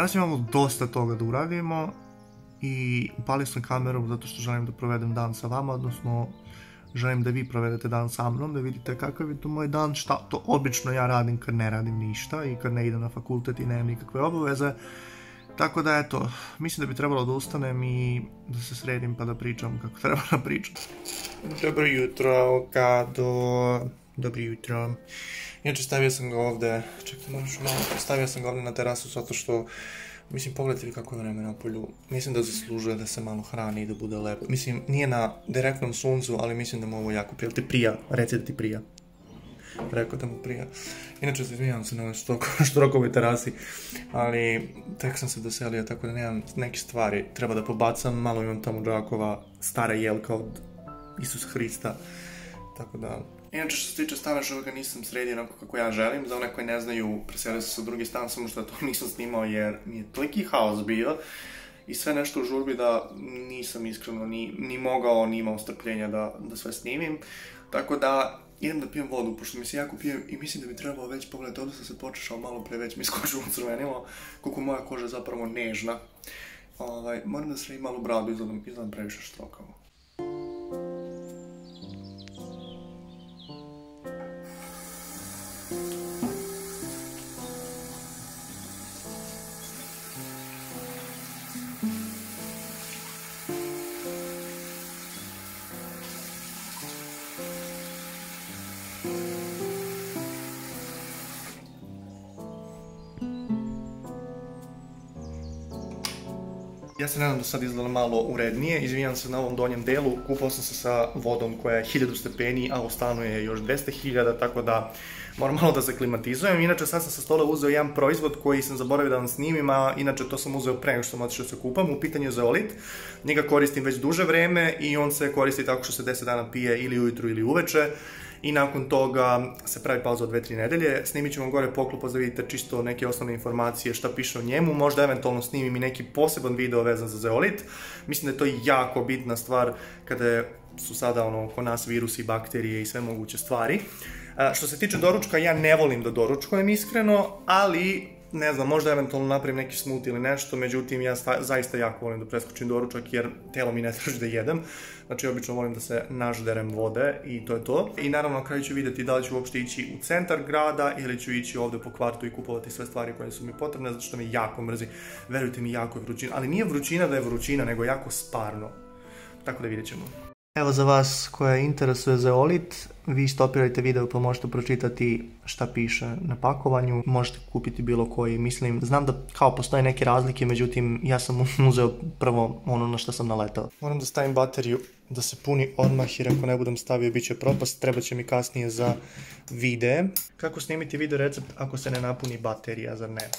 Danas imamo dosta toga da uradimo i upalio sam kameru zato što želim da provedem dan sa vama, odnosno želim da vi provedete dan sa mnom, da vidite kakav je to moj dan, šta to obično ja radim kad ne radim ništa i kad ne idem na fakultet i nemam nikakve obaveze. Tako da eto, mislim da bi trebalo da ustanem i da se sredim pa da pričam kako treba da pričam. Dobro jutro, Kado. Dobro jutro. Inače stavio sam ga ovde, čekaj moraš malo, stavio sam ga ovde na terasu zato što, mislim, pogledajte vi kako je vreme na polju. Mislim da zaslužuje da se malo hrani i da bude lepo. Mislim, nije na direktnom suncu, ali mislim da mu ovo jako prija. Ti prija, reci da ti prija. Rekao da mu prija. Inače se izvinjavam se na ovoj štrokovoj terasi, ali tek sam se doselio, tako da nemam neke stvari. Treba da pobacam, malo imam tamo džakova, stara jelka od Isusa Hrista, tako da... Inače što se tiče stana, što ga nisam sredio onako kako ja želim. Za one koji ne znaju, preselio sam se u drugi stan, samo što to nisam snimao jer mi je toliki haos bio i sve nešto u žurbi da nisam iskreno ni mogao, ni imao strpljenja da sve snimim. Tako da idem da pijem vodu, pošto mi se jako pijem i mislim da bi trebalo već, pogledajte, ovdje sam se počešao malo pre, već mi skočilo crvenilo, koliko moja koža je zapravo nežna. Moram da sredim malo bradu, izgledam previše štrokavo. Ja se nadam da sad izgleda malo urednije, izvinjam se na ovom donjem delu, kupao sam se sa vodom koja je 1000 stepeni, a u stanu je još 200.000, tako da moram malo da se klimatizujem. Inače sad sam sa stola uzeo jedan proizvod koji sam zaboravio da vam snimim, a inače to sam uzeo pre nego što sam otišao se kupam, u pitanju je zeolit. Njega koristim već duže vreme i on se koristi tako što se 10 dana pije ili ujutru ili uveče. I nakon toga se pravi pauza od 2-3 nedelje. Snimit ću vam gore poklopos da vidite čisto neke osnovne informacije šta piše o njemu. Možda eventualno snimim i neki poseban video vezan za zeolit. Mislim da je to jako bitna stvar kada su sada oko nas virusi, bakterije i sve moguće stvari. Što se tiče doručka, ja ne volim da doručkujem iskreno, ali ne znam, možda eventualno napravim neki smoothie ili nešto, međutim ja zaista jako volim da preskočim doručak jer telo mi ne traži da jedem. Znači obično volim da se nažderem vode i to je to. I naravno na kraju ću vidjeti da li ću uopšte ići u centar grada ili ću ići ovde po kvartu i kupovati sve stvari koje su mi potrebne, zato što me jako mrzi. Verujte mi, jako je vrućina, ali nije vrućina da je vrućina, nego jako sparno. Tako da vidjet ćemo. Evo za vas koja interesuje zeolit, vi stopirajte video pa možete pročitati šta piše na pakovanju, možete kupiti bilo koji, mislim, znam da kao postoje neke razlike, međutim ja sam uzeo prvo ono na što sam naletao. Moram da stavim bateriju da se puni odmah jer ako ne budem stavio bit će propast, treba će mi kasnije za videe. Kako snimiti video recept ako se ne napuni baterija, zar ne?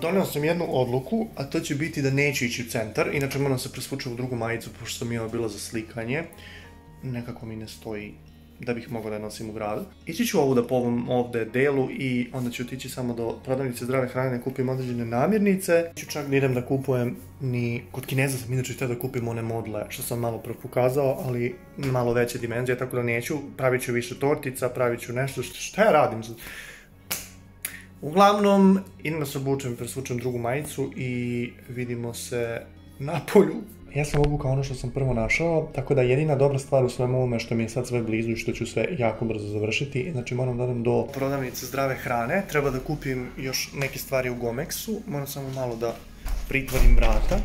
Doneo sam jednu odluku, a to će biti da neću ići u centar, inače moram se presvučati u drugu majicu, pošto sam imao bilo za slikanje. Nekako mi ne stoji da bih mogao da je nosim u gradu. Ići ću ovu da po ovom ovde delu i onda ću otići samo do prodavnice zdrave hrane da kupim određene namirnice. Ću čak da idem da kupujem ni... Kod Kineza sam inače htio da kupim one modle, što sam malo pre pokazao, ali malo veće dimenzije, tako da neću. Pravit ću više tortica, pravit ću nešto, šta ja radim? Uglavnom, idem da se obučem, presvučem drugu majicu i vidimo se na polju. Ja sam obukao ono što sam prvo našao, tako da jedina dobra stvar u svemu ovome što mi je sad sve blizu i što ću sve jako brzo završiti. Znači moram da odem do prodavnice zdrave hrane, treba da kupim još neke stvari u Gomexu, moram samo malo da pritvorim vrata.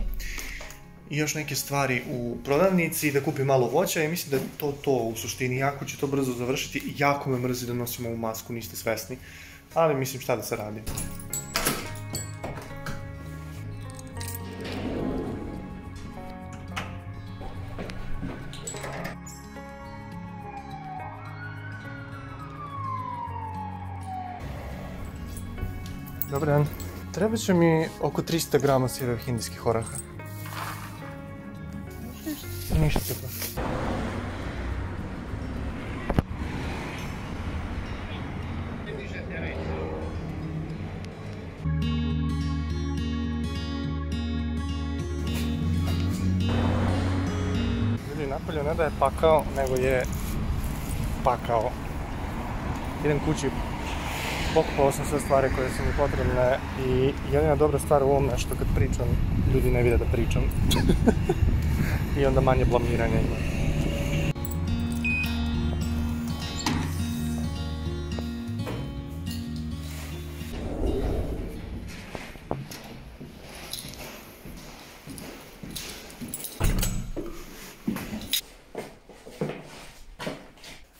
I još neke stvari u prodavnici, da kupim malo voća i mislim da je to u suštini. Jako ću to brzo završiti i jako me mrzi da nosim ovu masku, niste svesni. Ali mislim šta da se radi. Dobar dan. Treba će mi oko 300 grama sirovih indijskih oraha. Ništa pa. napolju ne da je pakao, nego je pakao. Idem kući, pokupao sam sve stvari koje su mi potrebne i jedina dobra stvar u ovome što kad pričam, ljudi ne vide da pričam. I onda manje blamiranja ima.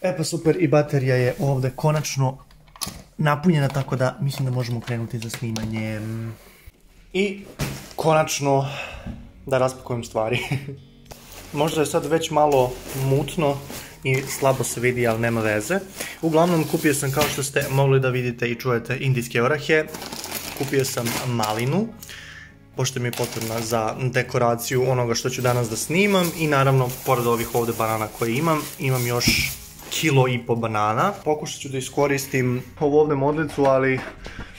E pa super, i baterija je ovdje konačno napunjena, tako da mislim da možemo krenuti za snimanje. I konačno da raspakujem stvari. Možda je sad već malo mutno i slabo se vidi, ali nema veze. Uglavnom kupio sam, kao što ste mogli da vidite i čujete, indijske orahe. Kupio sam malinu, pošto mi je potrebna za dekoraciju onoga što ću danas da snimam. I naravno, pored ovih ovdje banana koje imam još 1,5 kg banana. Pokušat ću da iskoristim ovu ovdje modlicu, ali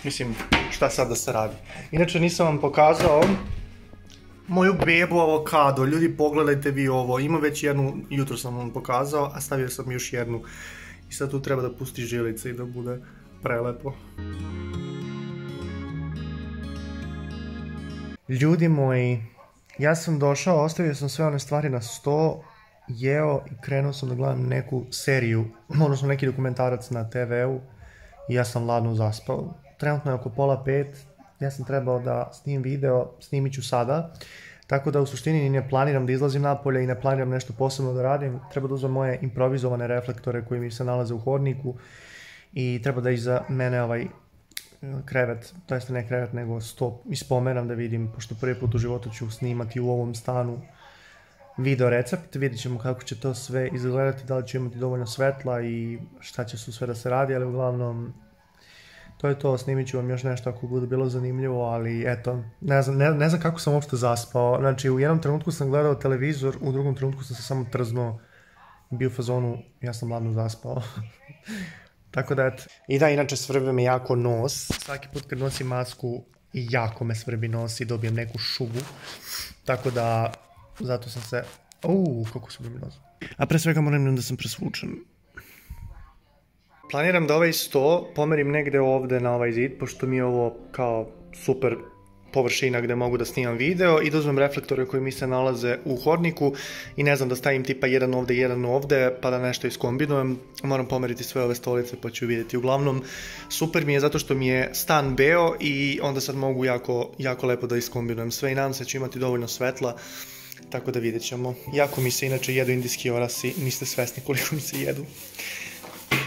mislim, šta sad da se radi. Inače, nisam vam pokazao moju bebu avokado. Ljudi, pogledajte vi ovo. Ima već jednu, jutro sam vam pokazao, a stavio sam još jednu. I sad tu treba da pusti žilice i da bude prelepo. Ljudi moji, ja sam došao, ostavio sam sve one stvari na sto, jeo i krenuo sam da gledam neku seriju, odnosno neki dokumentarac na TV-u i ja sam ladno zaspao. Trenutno je oko 4:30, ja sam trebao da snimim video, snimit ću sada, tako da u suštini ne planiram da izlazim napolje i ne planiram nešto posebno da radim. Treba da uzmem moje improvizovane reflektore koji mi se nalaze u hodniku i treba da iza mene ovaj krevet, to jest ne krevet nego sto ispomeram da vidim, pošto prvi put u životu ću snimati u ovom stanu video recept, vidjet ćemo kako će to sve izgledati, da li ću imati dovoljno svetla i šta će su sve da se radi, ali uglavnom to je to, snimit ću vam još nešto ako bude bilo zanimljivo, ali eto, ne znam kako sam uopšte zaspao. Znači, u jednom trenutku sam gledao televizor, u drugom trenutku sam se samo trznuo i bio u fazonu, ja sam ladno zaspao. Tako da eto. I da, inače svrbi me jako nos, svaki put kad nosim masku jako me svrbi nos i dobijem neku šugu, tako da zato sam se... kako su mi nos. A pre svega moram da sam presvučen. Planiram da ovaj sto pomerim negde ovde na ovaj zid, pošto mi je ovo kao super površina gde mogu da snimam video i da uzmem reflektore koji mi se nalaze u hodniku i ne znam, da stavim tipa jedan ovde, pa da nešto iskombinujem. Moram pomeriti sve ove stolice pa ću vidjeti. Uglavnom, super mi je zato što mi je stan beo i onda sad mogu jako lepo da iskombinujem sve i nadam se da ću imati dovoljno svetla, tako da vidjet ćemo. Jako mi se inače jedu indijski orasi, niste svesni koliko mi se jedu.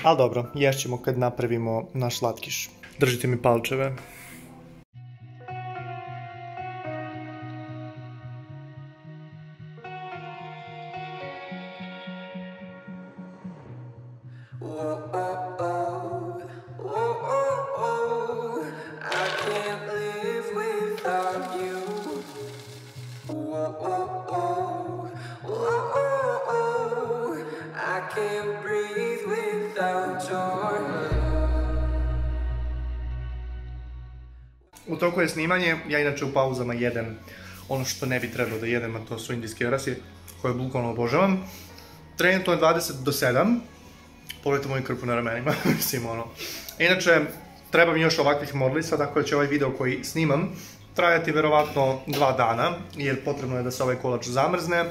Ali dobro, ješćemo kad napravimo naš slatkiš. Držite mi palčeve. U toku je snimanje, ja inače u pauzama jedem ono što ne bi trebalo da jedem, a to su indijski orasi, koje bukvalno obožavam. Trenutno je 20 do 7, pogledajte moju krpu na ramenima, mislim ono. Inače, treba mi još ovakvih modlica, tako da će ovaj video koji snimam trajati verovatno 2 dana, jer potrebno je da se ovaj kolač zamrzne,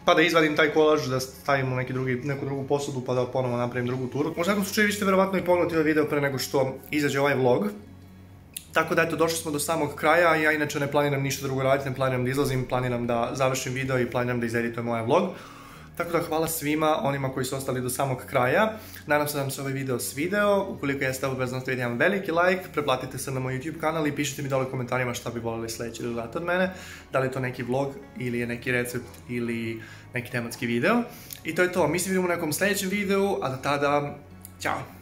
pa da izvadim taj kolač, da stavim u neku drugu posudu, pa da ponovo napravim drugu turu. U svakom slučaju vi ćete verovatno i pogledati ovaj video pre nego što izađe ovaj vlog. Tako da eto, došli smo do samog kraja, ja inače ne planiram ništa drugo raditi, ne planiram da izlazim, planiram da završim video i planiram da izeditujem ovaj vlog. Tako da hvala svima onima koji su ostali do samog kraja. Nadam se da vam se ovaj video svideo. Ukoliko jeste, obavezno ostavite jedan veliki like, preplatite se na moj YouTube kanal i pišite mi dole u komentarima šta bi voljeli sljedeći da gledate od mene. Da li je to neki vlog ili je neki recept ili neki tematski video. I to je to, mi se vidimo u nekom sljedećem videu, a do tada, ćao!